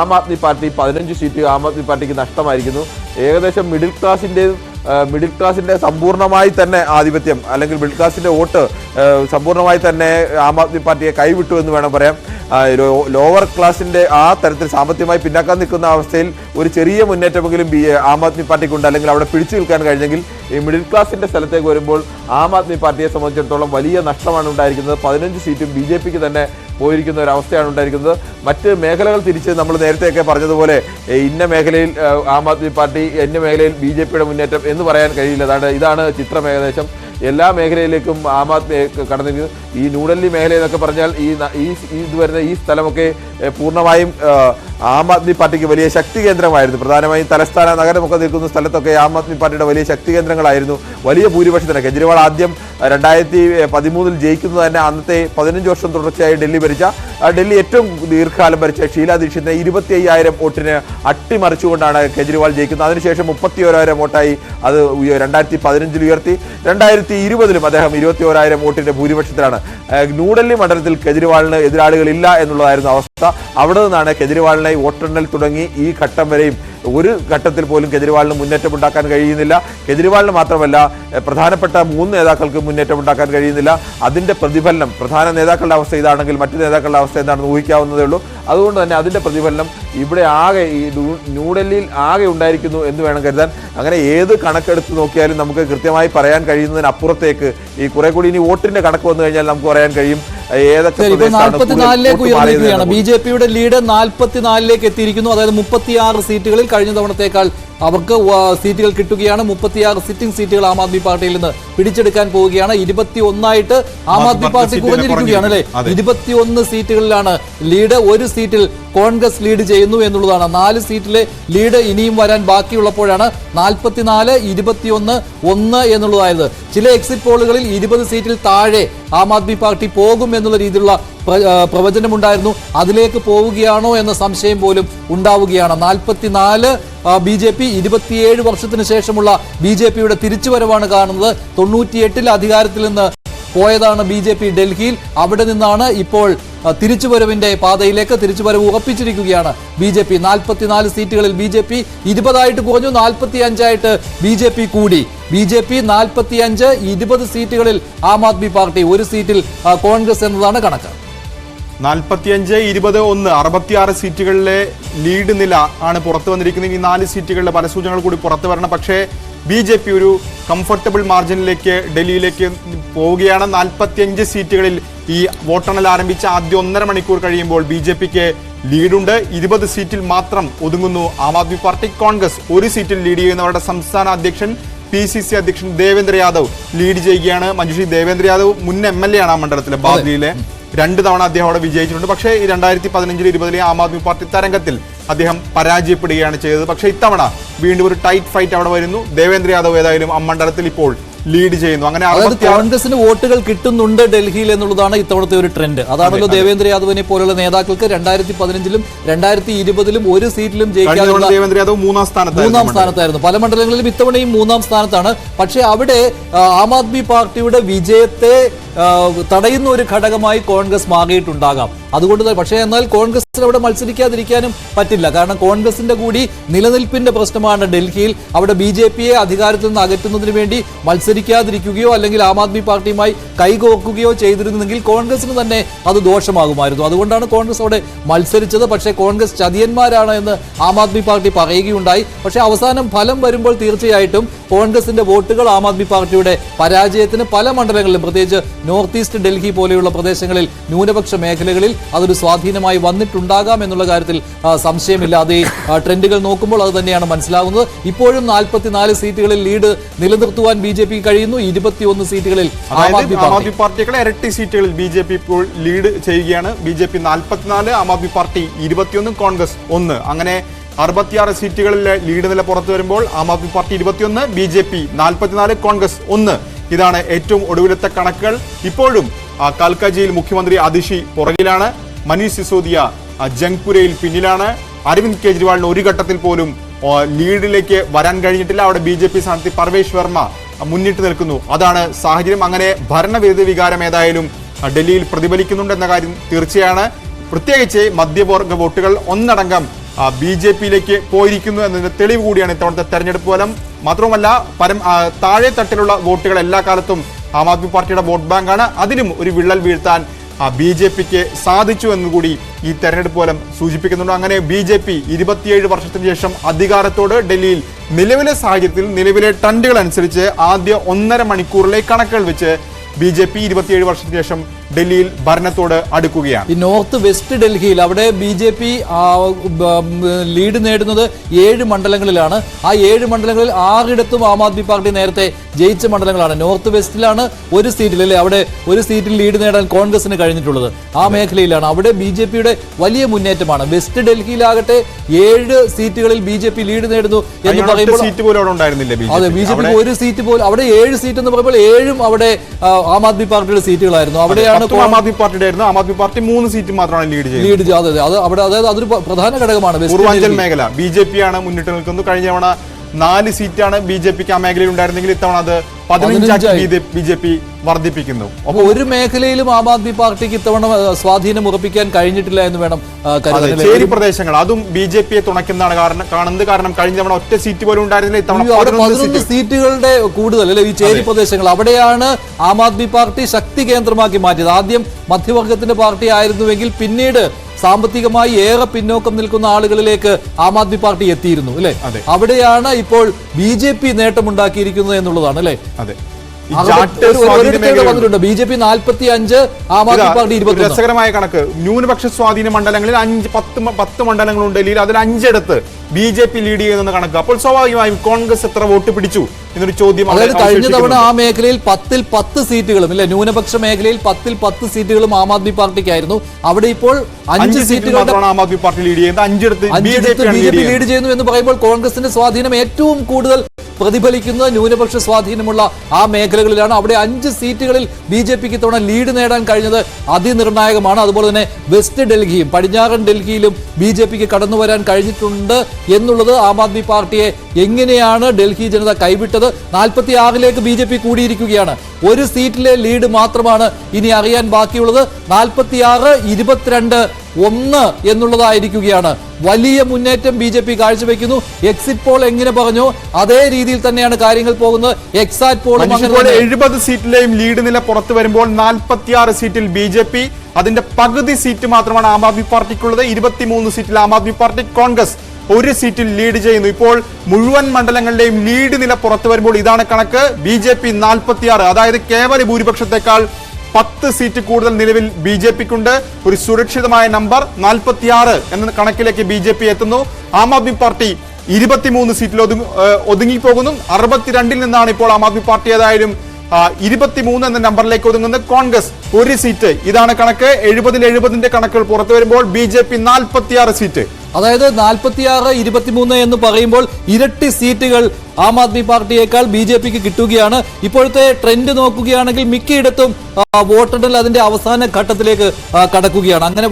Aam Aadmi party 15 seat Aam Aadmi പാർട്ടിക്ക് നഷ്ടമായിരിക്കുന്നു. ഏകദേശം middle ക്ലാസിന്റെ സമ്പൂർണ്ണമായി തന്നെ ആധിപത്യം അല്ലെങ്കിൽ മിഡിൽ ക്ലാസിന്റെ വോട്ട് സമ്പൂർണ്ണമായി തന്നെ ആം ആദ്മി പാർട്ടിയെ കൈവിട്ടു എന്ന് വേണം പറയാം. ലോവർ ക്ലാസിന്റെ ആ തരത്തിൽ സാമ്പത്തികമായി പിന്നാക്കാൻ നിൽക്കുന്ന അവസ്ഥയിൽ ഒരു ചെറിയ മുന്നേറ്റമെങ്കിലും ആം ആദ്മി പാർട്ടിക്കുണ്ട്, അല്ലെങ്കിൽ അവിടെ പിടിച്ചു നിൽക്കാൻ കഴിഞ്ഞെങ്കിൽ ഈ മിഡിൽ ക്ലാസിന്റെ സ്ഥലത്തേക്ക് വരുമ്പോൾ ആം ആദ്മി പാർട്ടിയെ സംബന്ധിച്ചിടത്തോളം വലിയ നഷ്ടമാണ് ഉണ്ടായിരിക്കുന്നത്. 15 സീറ്റും BJPക്ക് തന്നെ പോയിരിക്കുന്ന ഒരു അവസ്ഥയാണ് ഉണ്ടായിരിക്കുന്നത്. മറ്റ് മേഖലകൾ തിരിച്ച് നമ്മൾ നേരത്തെയൊക്കെ പറഞ്ഞതുപോലെ ഇന്ന മേഖലയിൽ ആം ആദ്മി പാർട്ടി, ഇന്ന മേഖലയിൽ BJPയുടെ മുന്നേറ്റം എന്ന് പറയാൻ കഴിയില്ല. ഇതാണ് ചിത്രം. ഏകദേശം എല്ലാ മേഖലയിലേക്കും ആം ആദ്മി കടന്നിരിക്കുന്നു. ഈ ന്യൂഡൽഹി മേഖല എന്നൊക്കെ പറഞ്ഞാൽ ഇത് വരുന്ന ഈ സ്ഥലമൊക്കെ പൂർണ്ണമായും ആം ആദ്മി പാർട്ടിക്ക് വലിയ ശക്തി കേന്ദ്രമായിരുന്നു. പ്രധാനമായും തലസ്ഥാന നഗരമൊക്കെ നിൽക്കുന്ന സ്ഥലത്തൊക്കെ ആം ആദ്മി പാർട്ടിയുടെ വലിയ ശക്തി കേന്ദ്രങ്ങളായിരുന്നു. വലിയ ഭൂരിപക്ഷത്തിന് കെജ്രിവാൾ ആദ്യം 2013 ജയിക്കുന്നത് തന്നെ അന്നത്തെ 15 വർഷം തുടർച്ചയായി ഡൽഹി ഏറ്റവും ദീർഘകാലം ഭരിച്ച ഷീലാ ദീക്ഷിതിനെ 25,000 വോട്ടിന് അട്ടിമറിച്ചുകൊണ്ടാണ് കെജ്രിവാൾ ജയിക്കുന്നത്. അതിനുശേഷം 31,000 വോട്ടായി അത് 2015 ഉയർത്തി. 2020 അദ്ദേഹം 21,000 വോട്ടിന്റെ ഭൂരിപക്ഷത്തിലാണ്. ന്യൂഡൽഹി മണ്ഡലത്തിൽ കെജ്രിവാളിന് എതിരാളികളില്ല എന്നുള്ളതായിരുന്നു അവസ്ഥ. അവിടെ നിന്നാണ് കെജ്രിവാളിനെ വോട്ടെണ്ണൽ തുടങ്ങി ഈ ഘട്ടം വരെയും ഒരു ഘട്ടത്തിൽ പോലും കെജ്രിവാളിന് മുന്നേറ്റമുണ്ടാക്കാൻ കഴിയുന്നില്ല. കെജ്രിവാളിന് മാത്രമല്ല, പ്രധാനപ്പെട്ട 3 നേതാക്കൾക്ക് മുന്നേറ്റമുണ്ടാക്കാൻ കഴിയുന്നില്ല. അതിൻ്റെ പ്രതിഫലനം, പ്രധാന നേതാക്കളുടെ അവസ്ഥ ഇതാണെങ്കിൽ മറ്റു നേതാക്കളുടെ അവസ്ഥ എന്താണെന്ന് ഊഹിക്കാവുന്നതേ ഉള്ളൂ. അതുകൊണ്ട് തന്നെ അതിൻ്റെ പ്രതിഫലനം ഇവിടെ ആകെ ഈ ന്യൂഡൽഹിയിൽ ആകെ ഉണ്ടായിരിക്കുന്നു എന്ന് വേണം കരുതാൻ. അങ്ങനെ ഏത് കണക്കെടുത്ത് നോക്കിയാലും നമുക്ക് കൃത്യമായി പറയാൻ കഴിയുന്നതിനപ്പുറത്തേക്ക് ഈ കുറെ കൂടി ഇനി വോട്ടിന്റെ കണക്ക് വന്നു കഴിഞ്ഞാൽ നമുക്ക് പറയാൻ കഴിയും ഏതൊക്കെ 44ലേക്ക് ഉയർന്നിരിക്കുകയാണ്. BJPയുടെ ലീഡ് 44ലേക്ക് എത്തിയിരിക്കുന്നു. അതായത് 36 സീറ്റുകളിൽ കഴിഞ്ഞ തവണത്തേക്കാൾ അവർക്ക് സീറ്റുകൾ കിട്ടുകയാണ്. 36 സിറ്റിംഗ് സീറ്റുകൾ ആം ആദ്മി പാർട്ടിയിൽ നിന്ന് പിടിച്ചെടുക്കാൻ പോവുകയാണ്. 21 ആം ആദ്മി പാർട്ടി കുറഞ്ഞിരിക്കുകയാണ് അല്ലെ. 21 സീറ്റുകളിലാണ് ലീഡ്. ഒരു സീറ്റിൽ കോൺഗ്രസ് ലീഡ് ചെയ്യുന്നു എന്നുള്ളതാണ്. 4 സീറ്റിലെ ലീഡ് ഇനിയും വരാൻ ബാക്കിയുള്ളപ്പോഴാണ് 44, 21, 1 എന്നുള്ളതായത്. ചില എക്സിറ്റ് പോളുകളിൽ 20 സീറ്റിൽ താഴെ ആം ആദ്മി പാർട്ടി പോകും എന്നുള്ള രീതിയിലുള്ള പ്രവചനമുണ്ടായിരുന്നു. അതിലേക്ക് പോവുകയാണോ എന്ന സംശയം പോലും ഉണ്ടാവുകയാണ്. 44 BJP 27 വർഷത്തിന് ശേഷമുള്ള BJPയുടെ തിരിച്ചുവരവാണ് കാണുന്നത്. 98 അധികാരത്തിൽ നിന്ന് പോയതാണ് BJP ഡൽഹിയിൽ. അവിടെ നിന്നാണ് ഇപ്പോൾ തിരിച്ചുവരവിന്റെ പാതയിലേക്ക് തിരിച്ചുവരവ് ഉറപ്പിച്ചിരിക്കുകയാണ് BJP. 44 സീറ്റുകളിൽ BJP 20 കുറഞ്ഞു, 45 BJP കൂടി. BJP 45, 20 സീറ്റുകളിൽ ആം ആദ്മി പാർട്ടി, ഒരു സീറ്റിൽ കോൺഗ്രസ് എന്നതാണ് കണക്ക്. 45, 20, 1, 66 സീറ്റുകളിലെ ലീഡ് നില ആണ് പുറത്തു വന്നിരിക്കുന്നത്. ഈ 4 സീറ്റുകളിലെ പല സൂചനകൾ കൂടി പുറത്തു വരണം. പക്ഷേ BJP ഒരു കംഫർട്ടബിൾ മാർജിനിലേക്ക് ഡൽഹിയിലേക്ക് പോവുകയാണ്. 45 സീറ്റുകളിൽ ഈ വോട്ടെണ്ണൽ ആരംഭിച്ച ആദ്യ 1.5 മണിക്കൂർ കഴിയുമ്പോൾ BJPക്ക് ലീഡുണ്ട്. 20 സീറ്റിൽ മാത്രം ഒതുങ്ങുന്നു ആം ആദ്മി പാർട്ടി. കോൺഗ്രസ് ഒരു സീറ്റിൽ ലീഡ് ചെയ്യുന്നവരുടെ സംസ്ഥാന അധ്യക്ഷൻ PCC അധ്യക്ഷൻ ദേവേന്ദ്ര യാദവ് ലീഡ് ചെയ്യുകയാണ്. മഞ്ജുഷി, ദേവേന്ദ്ര യാദവ് മുൻ MLA ആണ് ആ മണ്ഡലത്തിലെ ബാദ്ലിയിലെ. 2 തവണ അദ്ദേഹം അവിടെ വിജയിച്ചിട്ടുണ്ട്. പക്ഷേ 2015, 20 ആം ആദ്മി പാർട്ടി തരംഗത്തിൽ അദ്ദേഹം പരാജയപ്പെടുകയാണ് ചെയ്തത്. പക്ഷേ ഇത്തവണ വീണ്ടും ഒരു ടൈറ്റ് ഫൈറ്റ് അവിടെ വരുന്നു. ദേവേന്ദ്ര യാദവ് ഏതായാലും ആ മണ്ഡലത്തിൽ ഇപ്പോൾ ലീഡ് ചെയ്യുന്നു. അങ്ങനെ കോൺഗ്രസിന് വോട്ടുകൾ കിട്ടുന്നുണ്ട് ഡൽഹിയിൽ എന്നുള്ളതാണ് ഇത്തവണത്തെ ഒരു ട്രെൻഡ്. അതാണല്ലോ ദേവേന്ദ്ര യാദവിനെ പോലുള്ള നേതാക്കൾക്ക് 2015 2020 ഒരു സീറ്റിലും ജയിക്കാതെ ദേവേന്ദ്ര യാദവ് 3ാം സ്ഥാനത്തായിരുന്നു. പല മണ്ഡലങ്ങളിലും ഇത്തവണയും 3ാം സ്ഥാനത്താണ്. പക്ഷേ അവിടെ ആം ആദ്മി പാർട്ടിയുടെ വിജയത്തെ തടയുന്ന ഒരു ഘടകമായി കോൺഗ്രസ് മാറിയിട്ടുണ്ടാകാം. അതുകൊണ്ട് പക്ഷേ എന്നാൽ കോൺഗ്രസിന് അവിടെ മത്സരിക്കാതിരിക്കാനും പറ്റില്ല. കാരണം കോൺഗ്രസിന്റെ കൂടി നിലനിൽപ്പിന്റെ പ്രശ്നമാണ് ഡൽഹിയിൽ. അവിടെ BJPയെ അധികാരത്തിൽ നിന്ന് അകറ്റുന്നതിന് വേണ്ടി മത്സരിക്കാതിരിക്കുകയോ അല്ലെങ്കിൽ ആം ആദ്മി പാർട്ടിയുമായി കൈകോർക്കുകയോ ചെയ്തിരുന്നെങ്കിൽ കോൺഗ്രസിന് തന്നെ അത് ദോഷമാകുമായിരുന്നു. അതുകൊണ്ടാണ് കോൺഗ്രസ് അവിടെ മത്സരിച്ചത്. പക്ഷേ കോൺഗ്രസ് ചതിയന്മാരാണ് എന്ന് ആം ആദ്മി പാർട്ടി പറയുകയുണ്ടായി. പക്ഷേ അവസാനം ഫലം വരുമ്പോൾ തീർച്ചയായിട്ടും കോൺഗ്രസിന്റെ വോട്ടുകൾ ആം ആദ്മി പാർട്ടിയുടെ പരാജയത്തിന് പല മണ്ഡലങ്ങളിലും, പ്രത്യേകിച്ച് നോർത്ത് ഈസ്റ്റ് ഡൽഹി പോലെയുള്ള പ്രദേശങ്ങളിൽ, ന്യൂനപക്ഷ മേഖലകളിൽ അതൊരു സ്വാധീനമായി വന്നിട്ടുണ്ടാകാം എന്നുള്ള കാര്യത്തിൽ സംശയമില്ല. അതേ ട്രെൻഡുകൾ നോക്കുമ്പോൾ അത് തന്നെയാണ് മനസ്സിലാകുന്നത്. ഇപ്പോഴും 44 സീറ്റുകളിൽ ലീഡ് നിലനിർത്തുവാൻ BJP കഴിയുന്നു. 21 സീറ്റുകളിൽ ആം ആദ്മി പാർട്ടികളെ ഇരട്ടി സീറ്റുകളിൽ BJP ഇപ്പോൾ ലീഡ് ചെയ്യുകയാണ്. BJP 44, Aam Aadmi party 21, Congress 1. അങ്ങനെ 66 സീറ്റുകളിലെ ലീഡ് നില പുറത്തു വരുമ്പോൾ ആം ആദ്മി പാർട്ടി 21, BJP 44, കോൺഗ്രസ് 1. ഇതാണ് ഏറ്റവും ഒടുവിലത്തെ കണക്കുകൾ. ഇപ്പോഴും കാൽക്കാജിയിൽ മുഖ്യമന്ത്രി അതിഷി പുറകിലാണ്. മനീഷ് സിസോദിയ ജംഗ്പുരയിൽ പിന്നിലാണ്. അരവിന്ദ് കെജ്രിവാളിന് ഒരു ഘട്ടത്തിൽ പോലും ലീഡിലേക്ക് വരാൻ കഴിഞ്ഞിട്ടില്ല. അവിടെ BJP സ്ഥാനാർത്ഥി പർവേഷ് വർമ്മ മുന്നിട്ട് നിൽക്കുന്നു. അതാണ് സാഹചര്യം. അങ്ങനെ ഭരണവിരുദ്ധ വികാരം ഏതായാലും ഡൽഹിയിൽ പ്രതിഫലിക്കുന്നുണ്ട് എന്ന കാര്യം തീർച്ചയാണ്. പ്രത്യേകിച്ച് മധ്യവർഗ വോട്ടുകൾ ഒന്നടങ്കം BJP-യിലേക്ക് പോയിരിക്കുന്നു എന്നതിന്റെ തെളിവ് കൂടിയാണ് ഇത്തവണത്തെ തെരഞ്ഞെടുപ്പ് ഫലം. മാത്രവുമല്ല താഴെ തട്ടിലുള്ള വോട്ടുകൾ എല്ലാ കാലത്തും ആം ആദ്മി പാർട്ടിയുടെ വോട്ട് ബാങ്കാണ്. അതിലും ഒരു വിള്ളൽ വീഴ്ത്താൻ BJP-ക്ക് സാധിച്ചു എന്നുകൂടി ഈ തെരഞ്ഞെടുപ്പ് ഫലം സൂചിപ്പിക്കുന്നുണ്ട്. അങ്ങനെ BJP 27 വർഷത്തിന് ശേഷം അധികാരത്തോട് ഡൽഹിയിൽ നിലവിലെ സാഹചര്യത്തിൽ നിലവിലെ ട്രെൻഡുകൾ അനുസരിച്ച് ആദ്യ 1.5 മണിക്കൂറിലെ കണക്കുകൾ വെച്ച് BJP 27 വർഷത്തിന് ശേഷം ഡൽഹിയിൽ ഭരണത്തോട് അടുക്കുകയാണ്. ഈ നോർത്ത് വെസ്റ്റ് ഡൽഹിയിൽ അവിടെ BJP ലീഡ് നേടുന്നത് 7 മണ്ഡലങ്ങളിലാണ്. ആ 7 മണ്ഡലങ്ങളിൽ 6ഇടത്തും ആം ആദ്മി പാർട്ടി നേരത്തെ ജയിച്ച മണ്ഡലങ്ങളാണ്. നോർത്ത് വെസ്റ്റിലാണ് ഒരു സീറ്റിൽ അല്ലെ, അവിടെ ഒരു സീറ്റിൽ ലീഡ് നേടാൻ കോൺഗ്രസിന് കഴിഞ്ഞിട്ടുള്ളത്. ആ മേഖലയിലാണ് അവിടെ BJP-യുടെ വലിയ മുന്നേറ്റമാണ്. വെസ്റ്റ് ഡൽഹിയിലാകട്ടെ 7 സീറ്റുകളിൽ BJP ലീഡ് നേടുന്നു എന്ന് പറയുമ്പോൾ അതെ, BJP ഒരു സീറ്റ് പോലും, അവിടെ 7 സീറ്റ് എന്ന് പറയുമ്പോൾ 7ഉം അവിടെ ആം ആദ്മി പാർട്ടിയുടെ സീറ്റുകളായിരുന്നു. അവിടെയാണ് ആം ആദ്മി പാർട്ടിയുടെ ആയിരുന്നു. ആം ആദ്മി പാർട്ടി 3 സീറ്റ് മാത്രമാണ് ലീഡ് ചെയ്യുന്നത്. അതായത് അതൊരു പ്രധാന ഘടകമാണ്. പൂർവാഞ്ചൽ മേഖല BJP ആണ് മുന്നിട്ട് നിൽക്കുന്നത്. കഴിഞ്ഞ തവണ 4 സീറ്റാണ് BJP-ക്ക് ആ മേഖലയിൽ ഉണ്ടായിരുന്നെങ്കിൽ ഇത്തവണ അത് 15 BJP വർദ്ധിപ്പിക്കുന്നു. അപ്പൊ ഒരു മേഖലയിലും ആം ആദ്മി പാർട്ടിക്ക് ഇത്തവണ സ്വാധീനം ഉറപ്പിക്കാൻ കഴിഞ്ഞിട്ടില്ല എന്ന് വേണം കരുതാൻ. ചേരി പ്രദേശങ്ങൾ അതും BJP-യെ തുണയ്ക്കുന്നതാണ് കാണുന്നത്. കാരണം കഴിഞ്ഞ തവണ ഒറ്റ സീറ്റ് പോലും ഉണ്ടായിരുന്നില്ല. ഇത്തവണ 11 സീറ്റുകളുടെ കൂടുതൽ അല്ലെ ഈ ചേരി പ്രദേശങ്ങൾ. അവിടെയാണ് ആം ആദ്മി പാർട്ടി ശക്തി കേന്ദ്രമാക്കി മാറ്റിയത്. ആദ്യം മധ്യവർഗത്തിന്റെ പാർട്ടി ആയിരുന്നുവെങ്കിൽ പിന്നീട് സാമ്പത്തികമായി ഏറെ പിന്നോക്കം നിൽക്കുന്ന ആളുകളിലേക്ക് ആം ആദ്മി പാർട്ടി എത്തിയിരുന്നു അല്ലെ. അവിടെയാണ് ഇപ്പോൾ BJP നേട്ടമുണ്ടാക്കിയിരിക്കുന്നത് എന്നുള്ളതാണ് അല്ലെ. വന്നിട്ടുണ്ട് BJP 45, ആം ആദ്മി പാർട്ടി 21. രസകരമായ കണക്ക്, ന്യൂനപക്ഷ സ്വാധീന മണ്ഡലങ്ങളിൽ 10 മണ്ഡലങ്ങളുണ്ട് ഡൽഹിയിൽ. അതിൽ 5ഇടത്ത് BJP ലീഡ് ചെയ്യുന്ന കണക്ക്. അപ്പോൾ സ്വാഭാവികമായും കോൺഗ്രസ് എത്ര വോട്ട് പിടിച്ചു എന്നൊരു ചോദ്യം. അതായത് കഴിഞ്ഞ തവണ ആ മേഖലയിൽ 10ൽ 10 സീറ്റുകളും ഇല്ല, ന്യൂനപക്ഷ മേഖലയിൽ 10ൽ 10 സീറ്റുകളും ആം ആദ്മി പാർട്ടിക്കായിരുന്നു. അവിടെ ഇപ്പോൾ 5 സീറ്റുകളാണ് ആം ആദ്മി പാർട്ടി ലീഡ് ചെയ്യുന്നത്. 5ഇടത്ത് BJP ലീഡ് ചെയ്യുന്നു എന്ന് പറയുമ്പോൾ കോൺഗ്രസിന്റെ സ്വാധീനം ഏറ്റവും കൂടുതൽ പ്രതിഫലിക്കുന്നത് ന്യൂനപക്ഷ സ്വാധീനമുള്ള ആ മേഖലകളിലാണ്. അവിടെ 5 സീറ്റുകളിൽ BJP-ക്ക് ഇത്തവണ ലീഡ് നേടാൻ കഴിഞ്ഞത് അതിനിർണായകമാണ്. അതുപോലെ തന്നെ വെസ്റ്റ് ഡൽഹിയും പടിഞ്ഞാറൻ ഡൽഹിയിലും BJP-ക്ക് കടന്നു വരാൻ കഴിഞ്ഞിട്ടുണ്ട് എന്നുള്ളത് ആം ആദ്മി പാർട്ടിയെ എങ്ങനെയാണ് ഡൽഹി ജനത കൈവിട്ടത്. 46ലേക്ക് BJP കൂടിയിരിക്കുകയാണ്. ഒരു സീറ്റിലെ ലീഡ് മാത്രമാണ് ഇനി അറിയാൻ ബാക്കിയുള്ളത്. 46, 22, 1 എന്നുള്ളതായിരിക്കുകയാണ്. വലിയ മുന്നേറ്റം BJP കാഴ്ചവെക്കുന്നു. എക്സിറ്റ് പോൾ എങ്ങനെ പറഞ്ഞു അതേ രീതിയിൽ തന്നെയാണ് കാര്യങ്ങൾ പോകുന്നത്. എക്സാറ്റ് പോൾ 70 സീറ്റിലെയും ലീഡ് നില പുറത്തു വരുമ്പോൾ 46 സീറ്റിൽ BJP, അതിന്റെ പകുതി സീറ്റ് മാത്രമാണ് ആം ആദ്മി പാർട്ടിക്കുള്ളത്. 23 സീറ്റിൽ ആം ആദ്മി പാർട്ടി, കോൺഗ്രസ് 1 സീറ്റിൽ ലീഡ് ചെയ്യുന്നു. ഇപ്പോൾ മുഴുവൻ മണ്ഡലങ്ങളുടെയും ലീഡ് നില പുറത്തു വരുമ്പോൾ ഇതാണ് കണക്ക്. BJP 46, അതായത് കേവല ഭൂരിപക്ഷത്തെക്കാൾ 10 സീറ്റ് കൂടുതൽ നിലവിൽ BJP-ക്കുണ്ട്. ഒരു സുരക്ഷിതമായ നമ്പർ 46 എന്ന കണക്കിലേക്ക് BJP എത്തുന്നു. ആം ആദ്മി പാർട്ടി 23 സീറ്റിൽ ഒതുങ്ങിപ്പോകുന്നു. 62-ൽ നിന്നാണ് ഇപ്പോൾ ആം ആദ്മി പാർട്ടി ഏതായാലും 23 എന്ന നമ്പറിലേക്ക് ഒതുങ്ങുന്നത്. കോൺഗ്രസ് 1 സീറ്റ്. ഇതാണ് കണക്ക്. 70-ന്റെ കണക്കുകൾ പുറത്തു വരുമ്പോൾ BJP 46 സീറ്റ്. അതായത് 46, 23 എന്ന് പറയുമ്പോൾ ഇരട്ടി സീറ്റുകൾ ആം ആദ്മി പാർട്ടിയേക്കാൾ BJP-ക്ക് കിട്ടുകയാണ്. ഇപ്പോഴത്തെ ട്രെൻഡ് നോക്കുകയാണെങ്കിൽ മിക്കയിടത്തും വോട്ടെണ്ണൽ അതിന്റെ അവസാന ഘട്ടത്തിലേക്ക് കടക്കുകയാണ്. അങ്ങനെ